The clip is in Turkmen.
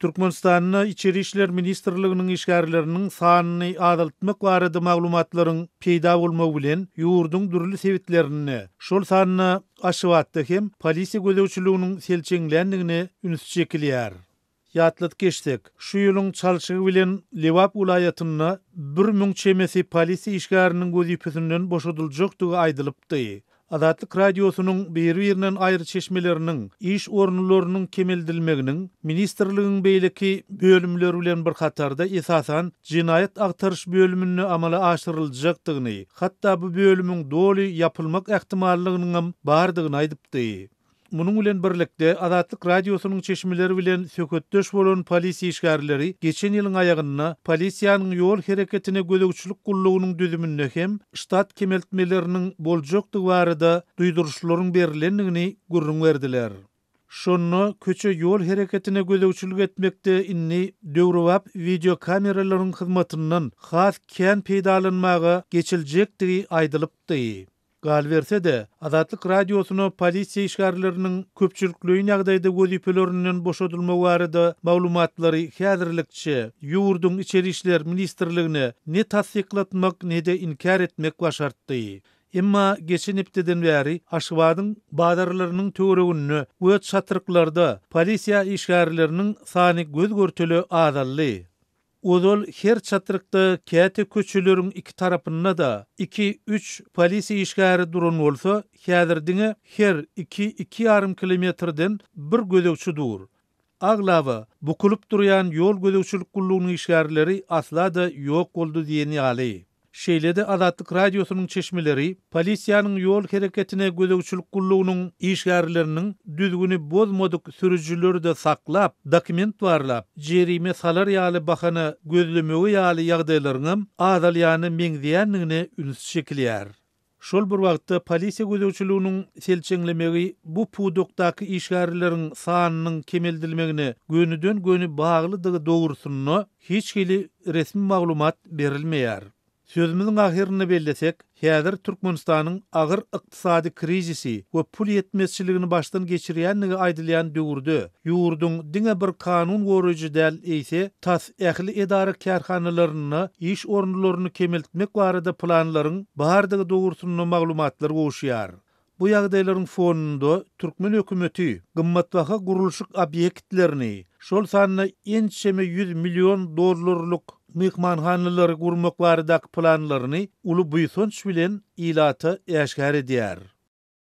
Türkmenistanyň İçeri işler ministrliginiň işgärleriniň sanyny azaltmak barada maglumatlaryň peýda bolmagy bilen ýurduň dürli sebitlerini şol sanyny aşybatda hem polisiýa gözegçiliginiň selçeňlendigini üns çekilýär. Ýatlat geçdik. Şu ýylyň çalşygy bilen Lewap ulaýatyna 1000 çemesi polisiýa işgäriniň gözüpüsinden boşadyljakdygy aýdylypdy. Azatlyk radiosynyň bir-birinden aýry çeşmeleriniň iş ornlarynyň kemeldilmeginiň ministrligiň beýleki bölümleri bilen bir hatarda esasan jinaýat agtaryş bölümini amala aşyryljakdygyny, hatda bu bölümüň doly ýapylmak ähtimallygynyň bardygyny aýdypdy. Munun bilen birlikde Azatlyk radiosynyň çeşmeleri bilen sökötdeş bolan polisiýa işgärleri geçen ýylyň aýagyna polisiýanyň ýol hereketine gözegçilik gullugynyň düzüminde hem ştat kemeltmeleriniň boljakdygy barada duýduruşlaryň berilendigini gurrun berdiler. Şonu köçe ýol hereketine gözegçilik etmekde inni döwrewap video kameralaryň hyzmatyndan has kän peýdalanmagy geçiljekdigi aýdylypdy. Gal berse de Azatlyk radiosyny polisiýa işgärleriniň köpçülikliği ýagdaýda gözüpelerinden boşadylmagy barada maglumatlary häzirlikçe ýurduň içeri işler ministrligine ne tasdiklatmak ne de inkar etmek başartdy. Emma geçen hepdeden bäri Aşgabatyň badarlarynyň töweregini we çatyryklarda polisiýa işgärleriniň sany göz görteli azally. Ozol her çatyrykda käte köçeleriň iki tarapynda da 2-3 polisiýa işgäri duran bolsa, häzirdiňe her 2-2,5 kilometrden bir gözegçi dur. Aglawa bukulup durýan ýol gözegçilik gullugynyň işgärleri asla da ýok boldy diýeni ýaly. Şeýlede Azatlyk radiosynyň çeşmeleri polisiýanyň ýol hereketine gözegçilik gullugynyň işgärleriniň düzgüni bozmadyk sürüjüleri de saklap, dokument barlap, jerime salar ýaly bahana gözlemegi ýaly ýagdaýlaryň azalýany meňzeýändigine üns çekilýär. Şol bir wagtda polisiýa gözegçiliginiň selçeňlemegi bu pudokdaky işgärleriň sanynyň kemeldilmegine gönüden-göni baglydygy dogrusyny hiç kili resmi maglumat berilmeýär. Sözümüzün ahirine bellesek, häzir Türkmenistanyň agyr ykdysady krizisi we pul ýetmezçiligini başdan geçirýändigi aýdylýan döwürde ýurduň diňe bir kanun goraýjy däl eýse tas ähli edara kärhanalaryny iş ornlaryny kemeltmek barada planlaryň bardygy dogrusyny maglumatlar goşýar. Bu ýagdaýlaryň fonunda Türkmen hökümeti gymmatbaha gurulşyk obyektlerini şol sanyna ençeme 100 milyon dollarlyk mehmanhanalary gurmak baradaky planlaryny uly buýsonç bilen ilata eşgär edýär.